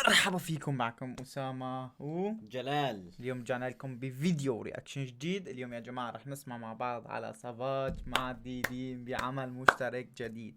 مرحبا فيكم، معكم أسامة جلال. اليوم رجعنا لكم بفيديو رياكشن جديد. اليوم يا جماعة رح نسمع مع بعض على سافاج مع ديدين بعمل مشترك جديد.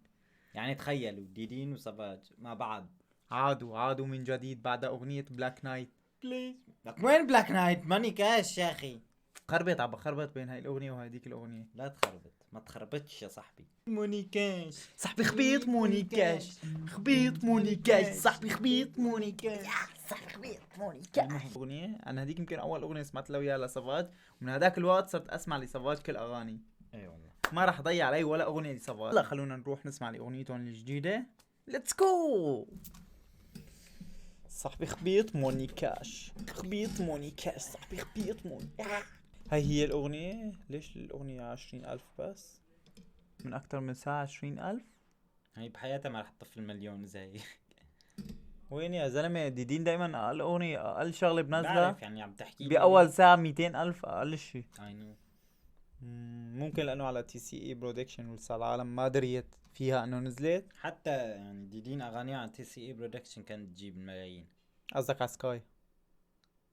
يعني تخيلوا ديدين وسافاج مع بعض عادوا من جديد بعد أغنية بلاك نايت. بليز. لك وين بلاك نايت؟ ماني كاش يا اخي. خربط بين هاي الأغنية وهذيك الأغنية. لا تخربط، ما تخربطش يا صاحبي. موني كاش صاحبي خبيط موني كاش، خبيط موني كاش، صاحبي خبيط موني كاش، صاحبي خبيط موني كاش. أغنية أنا هذيك يمكن أول أغنية سمعت له إياها لسافاج، ومن هذاك الوقت صرت أسمع لسافاج كل أغاني. اي والله. ما راح اضيع علي ولا اغنيه لسافاج. لا خلونا نروح نسمع لاغنيتهم الجديده. ليتس جو. صاحبي خبيط موني كاش، خبيط موني كاش، صاحبي خبيط موني. هاي هي الاغنيه. ليش الاغنيه 20,000 بس؟ من اكثر من ساعه 20,000. هي بحياتها ما رح تطفي المليون زي. وين يا زلمه؟ ديدين دائما اقل اغنيه اقل شغله بنزلها بعرف يعني عم تحكي باول ساعه 200,000 اقل شيء. اي نو. ممكن لانه على تي سي اي برودكشن ولسه العالم ما دريت فيها انه نزلت. حتى يعني ديدين اغانيها عن تي سي اي برودكشن كانت تجيب الملايين. قصدك على سكاي؟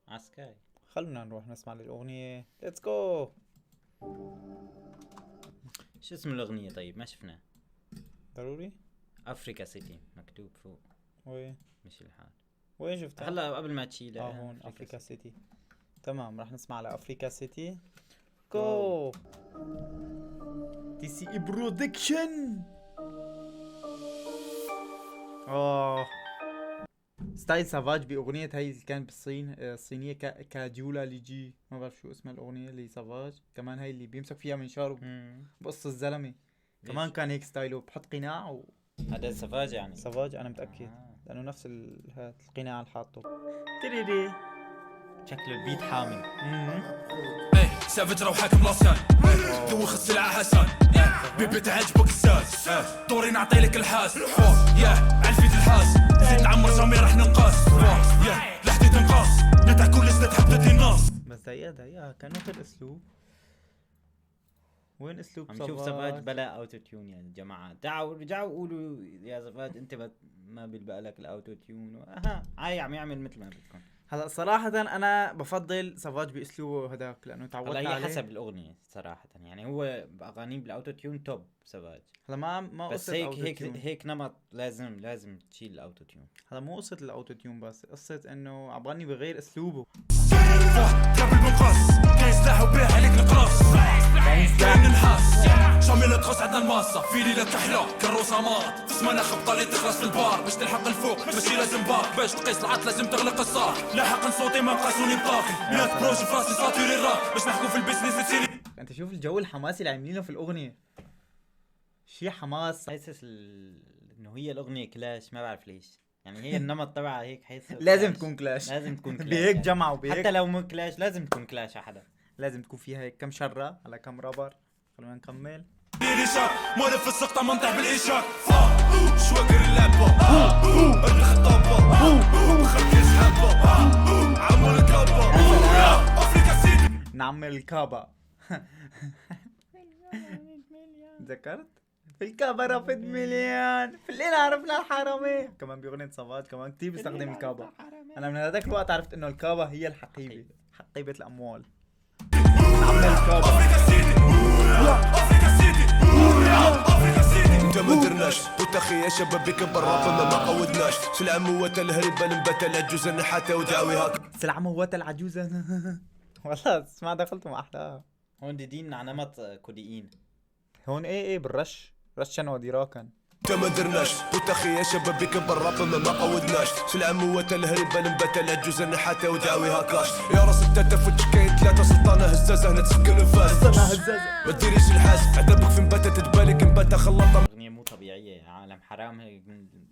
عسكري. خلونا نروح نسمع للأغنية. ليتس جو. شو اسم الاغنية طيب؟ ما شفنا. ضروري. افريكا سيتي مكتوب فوق. وين؟ مش الحال. وين شفتها؟ هلا قبل ما تشيلها. هون افريكا سيتي. تمام، رح نسمع على افريكا سيتي. جو. تي سي اي برودكشن. ستايل سافاج باغنية هاي اللي كان بالصين، الصينية كاجولا ليجي، ما بعرف شو اسمها الاغنية اللي سافاج كمان، هاي اللي بيمسك فيها منشار بقص الزلمة. كمان كان هيك ستايله، بحط قناع هذا سافاج يعني. سافاج انا متأكد. لانه نفس هاد القناع اللي حاطه. تريري. شكله البيت حامل. ايه سافج روحك ملصقان، دوخ السلعة حسن، بيبي تعجبك الساس، دوري نعطيلك الحاس، يا عالفيد الحاس، زيد نعمر جامي راح ننقص، يا لحدي تنقص، نتاع كل سنة حبت الناس. بس هي كان نفس الاسلوب. وين اسلوب عم شوف سافاج بلا اوتو تيون يا جماعه. رجعوا قولوا يا سافاج انت ما بيلبق لك الاوتو تيون. هاي عم يعمل مثل ما بدكم. هلا صراحة أنا بفضل سافاج بأسلوبه هداك لأنه تعودت عليه. هلا هي حسب الأغنية صراحة، يعني هو بأغانيه بالأوتو تيون توب سافاج. هلا ما بس هيك نمط لازم تشيل الأوتو تيون. هلا مو قصة الأوتو تيون، بس قصة إنه عم بغني بغير أسلوبه. قبل بالمقص كاين سلاح وبيع عليك القراص، كاين النحاس شامل تخص عندنا الماصة في ليلة تحلى كروسة ماط، تسمى خبطة اللي تخلص في البار باش تلحق الفوق، ماشي لازم بار باش تقيس العط لازم تغلق الصار، لاحق نصوتي ما نقاسوني بطاقي، 100 بروجي في راسي ساتوري الراب باش نحكوا في البيزنس تسيري. أنت شوف الجو الحماسي اللي عاملينه في الأغنية، شي حماس. حاسس إنه هي الأغنية كلاش، ما بعرف ليش يعني هي النمط تبعها هيك حيصير. لازم تكون كلاش. لازم تكون كلاش بهيك يعني. جمعوا بهيك. حتى لو مو كلاش لازم تكون كلاش على حدا. لازم تكون فيها هيك كم شرة على كم رابر. خلونا نكمل. ديري شاك مولف السقطة منطح بالإيشاك، شواكر اللعبة الخطابة خلق يسحبة عمو الكابة أفريكا سيتي نعمل الكابا. ذكرت في الكابا رافد مليون، في الليل عرفنا الحرامي. كمان بأغنية سافاج كمان كتير بيستخدم الكابا. أنا من هذاك الوقت عرفت إنه الكابا هي الحقيبة، حقيبة الأموال. نعمل الكابا. أفريكا سيتي أفريكا سيتي أفريكا سيتي. انت ما درناش وتخي يا شباب بك بالراب ما قودناش، سلعة موات الهربة نبات العجوز النحاتة ودعوي هاك سلعة موات العجوزة. والله اسمع دخلتهم أحلاها. هون ديدين على نمط كوديين. هون ايه بالرش رشا ودراكا. انت ما درناش وتخي يا شباب بك بالراب ما قودناش، سلعة موات الهربة نبات العجوز النحاتة ودعوي هاكاش، يا راس التاتا فتش كاين ثلاثة سلطانة هزازة هنا تسكن الفاس، سلطانة هزازة ما تديريش الحاس عذابك في مباتة تبالك مباتة خلطة. أغنية مو طبيعية، عالم حرام هيك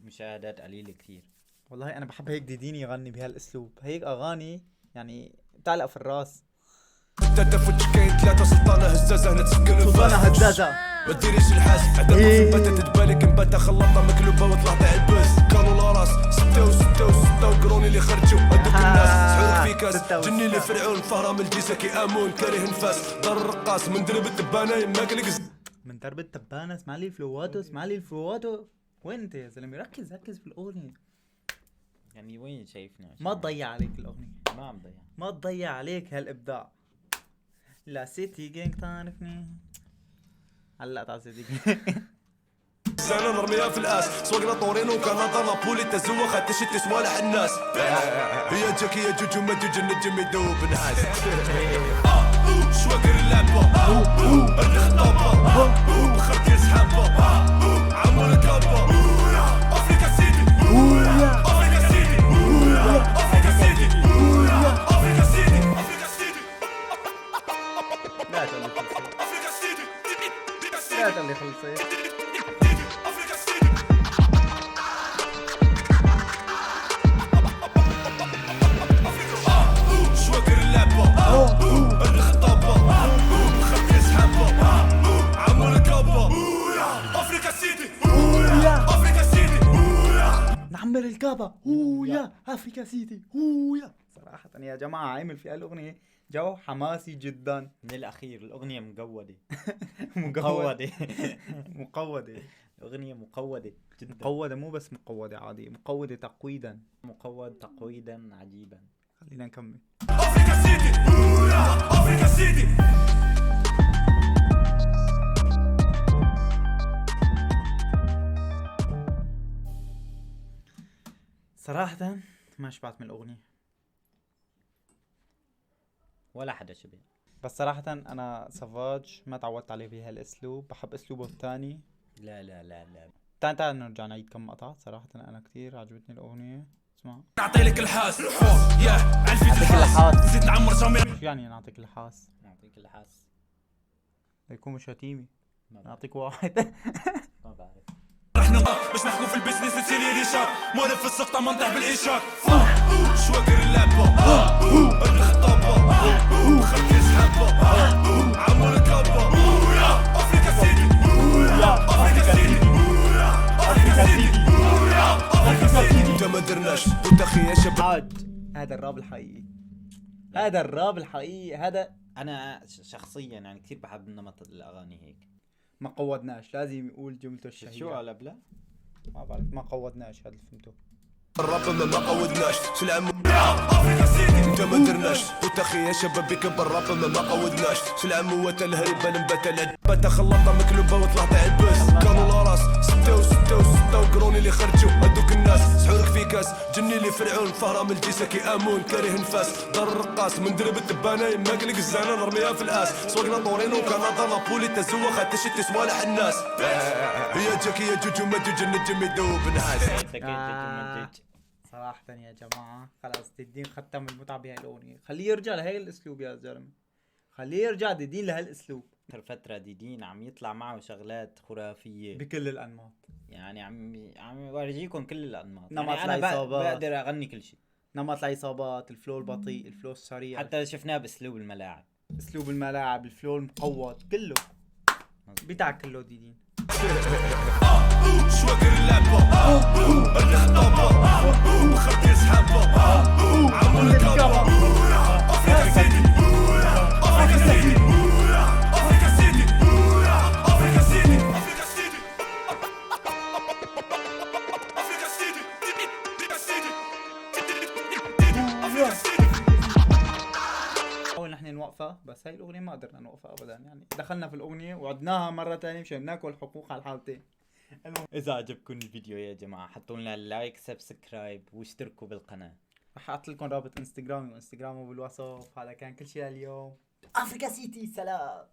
مشاهدات قليلة كتير. والله أنا بحب هيك ديدين يغني بهالأسلوب، هيك أغاني يعني بتعلق في الراس. تاتا فتش كاين ثلاثة سلطانة هزازة هنا تسكن الفاس، سلطانة هزازة ما تديريش الحاس عذابك في مباتة تبالك مباتة خلطة مقلوبة وطلعت عالبس، كانوا لاراس ستة وقروني اللي خرجوا هدوك الناس سحورك في كاس، جني اللي فرعون فهرام الجيسة كي امون كاره نفاس، دار الرقاص من درب التبانة ماكلك من درب التبانة. اسمع لي الفلواتو. وين انت يا زلمة؟ ركز في الأغنية. يعني وين شايفنا؟ ما تضيع عليك الاغنيه، ما عم ضيع. ما تضيع عليك هالابداع. لا سيتي جينج تعرفني، علقت على سيتي جينج. زانا نرميها في الاس، سوقنا طورينو وكندا نابولي تزوخ تشتي صوالح الناس. هي جاكي يا جوجو ما جوج النجم يدوب نحاس. شواقر اللعبة الخطابة خرج يسحبها عمر الكابة. افريكا سيتي افريكا سيتي افريكا سيتي افريكا سيتي افريكا سيتي لا تقول لي خلصت، افريكا سيتي لا تقول لي خلصت. افريكا سيتي. شواقر اللعبة الخطابة خرج يسحبها عمر الكابة. افريكا سيتي افريكا سيتي. نعمر الكابا هويا افريكا سيتي هويا. صراحة يا جماعة عامل في هالأغنية جو حماسي جدا. من الاخير الاغنيه مقوده. مقودة مقودة الاغنيه مقوده جدا. مقودة، مو بس مقودة عادية، مقودة تقويدا. مقود تقويدا عجيبا. خلينا نكمل. افريكا سيتي افريكا سيتي. صراحة ما شبعت من الأغنية، ولا حدا شبه. بس صراحة أنا سافاج ما تعودت عليه بهالأسلوب، بحب أسلوبه الثاني. لا لا لا لا. تعال نرجع نعيد كم مقطع. صراحة أنا كتير عجبتني الأغنية. اسمع. نعطيلك الحاس يا علفيت نعطيك الحاس الحاس. نزيد نعمر جامي. شو يعني نعطيك الحاس؟ نعطيك الحاس. يكون مش شتيمي. ما بعرف. نعطيك واحد. ما بعرف. احنا باش نحكوا في البيزنس نسيني ريشات مولف في السقطة منطح بالإيشاك. شواقر اللعبة الخطابة خلق يسحبها عمر الكابة. افريكا سيتي افريكا سيتي افريكا سيتي افريكا سيتي. انت ما درناش وانت اخي يا شباب. هذا الراب الحقيقي، هذا الراب الحقيقي. هذا انا شخصيا يعني كثير بحب نمط الاغاني هيك. ما قودناش، لازم يقول جملته الشهيرة. شو على بلا؟ ما بعرف، ما قودناش. هذا اللي فهمته. الراب ما قودناش شو العم. افريكا سيتي انت ما درناش وانت اخي يا شباب بك بالراب ما قودناش شو العم وتلهرب نبات العجبة خلطة مكلوبة وطلعت عباس. كانوا لاراس ستة وقروني اللي خرجوا هدوك الناس. سحورك في كاس جني اللي فرعون فهرة من الجيسة كي امون كاره نفاس. دار الرقاص من درب التبانة ما قلق الزانة نرميها في الاس. سوقنا طورينو كندا نابولي تزوخ تشتي صوالح الناس. هي جاكي يا جوجو ما جوج النجم يدوب نحاس. صراحة يا جماعة خلاص ديدين ختم المتعة بهاي الأغنية. خليه يرجع لهي الأسلوب يا زلمة، خليه يرجع ديدين لهالأسلوب. اخر فترة ديدين عم يطلع معه شغلات خرافية بكل الأنماط. يعني عم يورجيكم كل الانماط. نمط يعني انا العصابات. بقدر اغني كل شيء. نمط العصابات، الفلو البطيء، الفلو السريع، حتى شفناه باسلوب الملاعب. أسلوب الملاعب، الفلو المقوض، كله بتاع كله ديدين. شواقر اللعبة الخطابة خرج يسحبها عمر الكابة. افريكا سيتي افريكا سيتي افريكا سيتي افريكا سيتي افريكا سيتي افريكا سيتي افريكا سيتي. حاول نحن نوقفها، بس هاي الأغنية ما قدرنا نوقفها أبدا. يعني دخلنا في الأغنية وعدناها مرة تانية مشان ناكل حقوق على الحالتين. اذا عجبكم الفيديو يا جماعة حطوا لنا لايك سبسكرايب واشتركوا بالقناة. رح احط لكم رابط انستغرامي وانستغرامه بالوصف. هذا كان كل شيء اليوم. افريكا سيتي سلام.